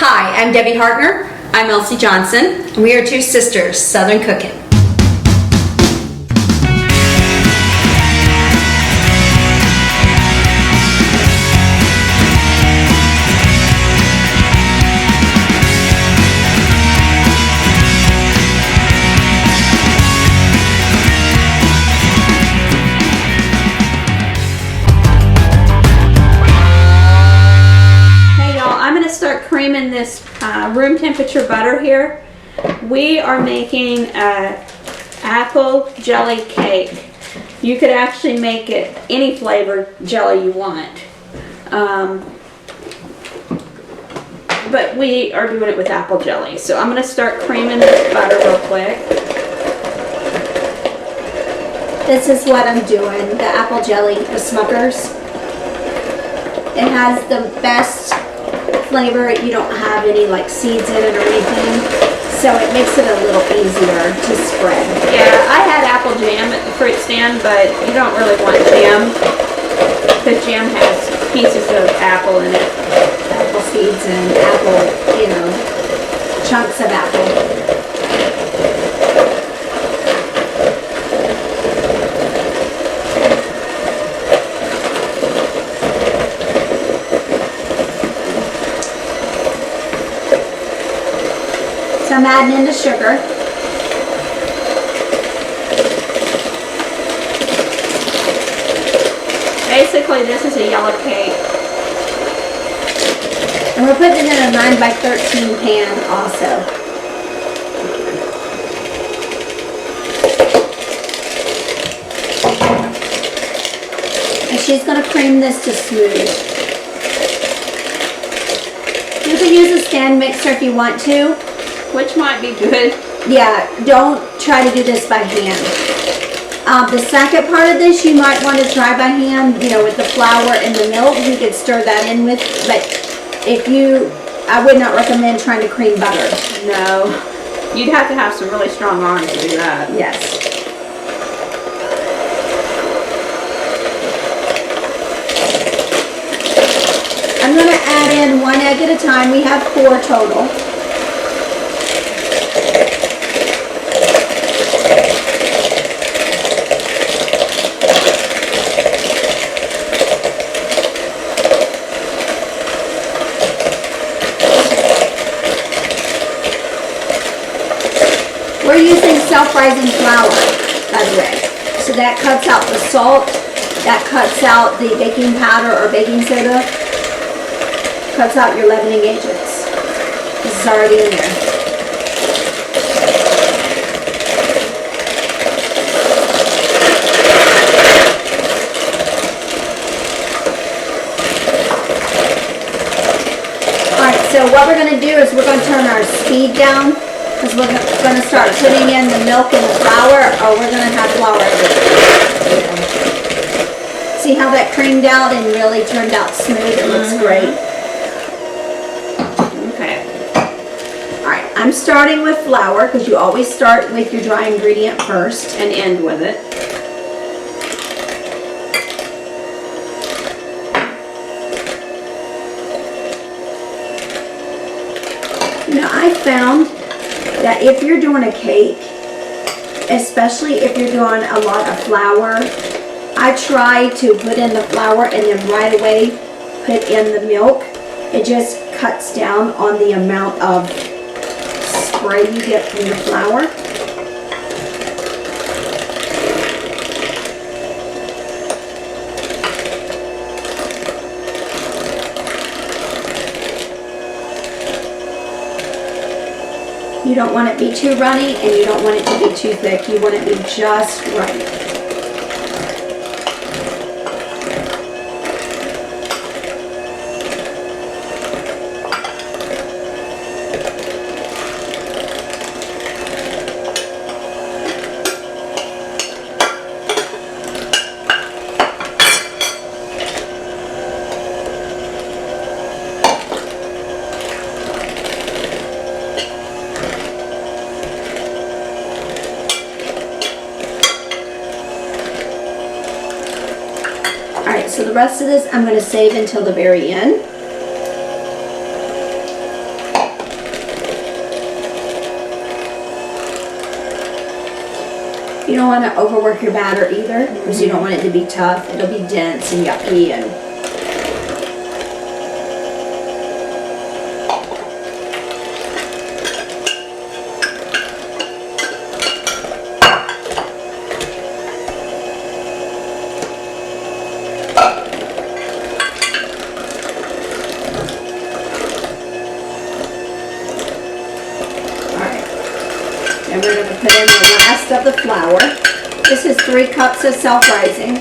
Hi, I'm Debbie Hartner. I'm Elsie Johnson. And we are two sisters, Southern Cooking. Start creaming this room temperature butter here. We are making a apple jelly cake. You could actually make it any flavored jelly you want, but we are doing it with apple jelly. So I'm going to start creaming this butter real quick. This is what I'm doing, the apple jelly, the Smuckers. It has the best flavor. You don't have any like seeds in it or anything, so it makes it a little easier to spread. Yeah, I had apple jam at the fruit stand, but you don't really want jam because jam has pieces of apple in it. Apple seeds and apple, chunks of apple. I'm adding in the sugar. Basically, this is a yellow cake. And we're putting it in a 9 by 13 pan also. And she's going to cream this to smooth. You can use a stand mixer if you want to. Which might be good. Yeah, don't try to do this by hand. The second part of this you might want to try by hand, with the flour and the milk. You could stir that in with, but I would not recommend trying to cream butter. No. You'd have to have some really strong arms to do that. Yes. I'm going to add in 1 egg at a time. We have 4 total. We're using self-rising flour, by the way. So that cuts out the salt, that cuts out the baking powder or baking soda, cuts out your leavening agents. This is already in there. Alright, so what we're going to do is we're going to turn our speed down. Because we're going to start putting in the milk and the flour, or we're going to have flour everywhere. See how that creamed out and really turned out smooth? It looks great. Okay. Alright, I'm starting with flour because you always start with your dry ingredient first. And end with it. Now I found that if you're doing a cake, especially if you're doing a lot of flour, I try to put in the flour and then right away put in the milk. It just cuts down on the amount of spray you get from the flour. You don't want it to be too runny and you don't want it to be too thick. You want it to be just right. So the rest of this I'm going to save until the very end. You don't want to overwork your batter either, because you don't want it to be tough. It'll be dense and yucky and and we're going to put in the last of the flour. This is 3 cups of self-rising.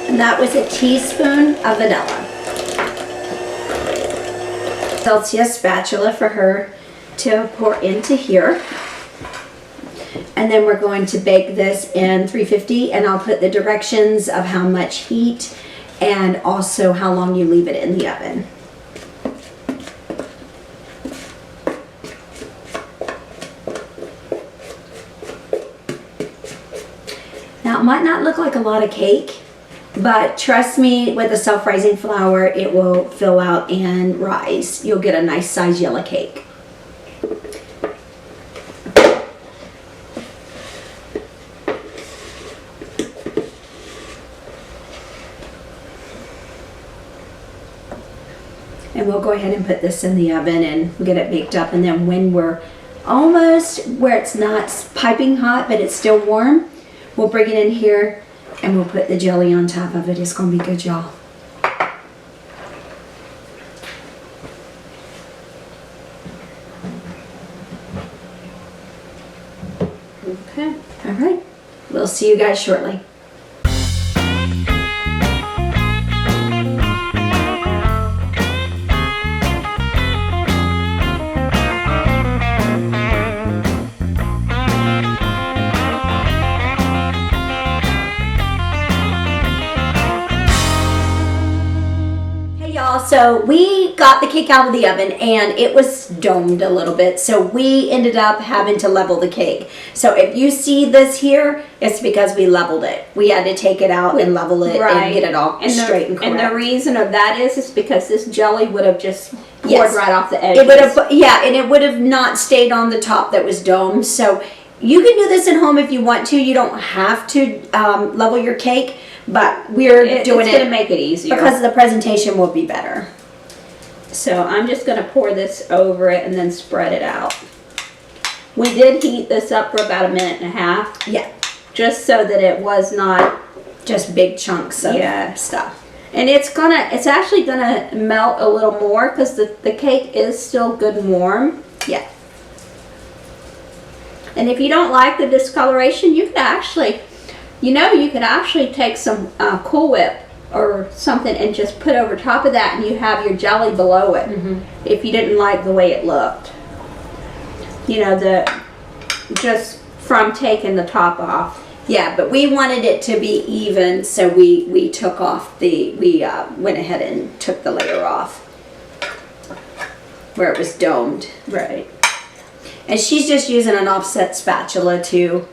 And that was a teaspoon of vanilla. Celsius spatula for her to pour into here. And then we're going to bake this in 350, and I'll put the directions of how much heat and also how long you leave it in the oven. Now it might not look like a lot of cake, but trust me, with the self-rising flour, it will fill out and rise. You'll get a nice size yellow cake. And we'll go ahead and put this in the oven and get it baked up. And then when we're almost where it's not piping hot, but it's still warm, we'll bring it in here and we'll put the jelly on top of it. It's going to be good, y'all. Okay. All right. We'll see you guys shortly. So we got the cake out of the oven and it was domed a little bit, so we ended up having to level the cake. So if you see this here, it's because we leveled it. We had to take it out and level it and get it all straight and correct. And the reason of that is because this jelly would have just poured right off the edges. It would have, yeah, and it would have not stayed on the top that was domed. So you can do this at home if you want to. You don't have to level your cake. But we're doing it. It's going to make it easier. Because the presentation will be better. So I'm just going to pour this over it and then spread it out. We did heat this up for about 1.5 minutes. Yeah. Just so that it was not just big chunks of stuff. And it's actually going to melt a little more because the cake is still good and warm. Yeah. And if you don't like the discoloration, you could actually... you could actually take some Cool Whip or something and just put over top of that, and you have your jelly below it. If you didn't like the way it looked, just from taking the top off. Yeah, but we wanted it to be even, so we took off we went ahead and took the layer off where it was domed. Right. And she's just using an offset spatula to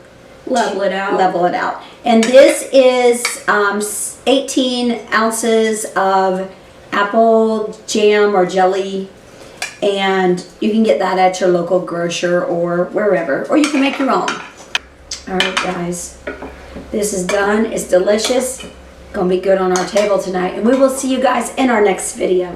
level it out. And this is 18 ounces of apple jam or jelly, and you can get that at your local grocer or wherever, or you can make your own. All right, guys, this is done. It's delicious. Gonna be good on our table tonight, and we will see you guys in our next video.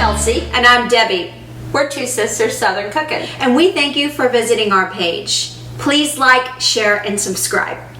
Kelsey. And I'm Debbie. We're two sisters Southern cooking. And we thank you for visiting our page. Please like, share, and subscribe.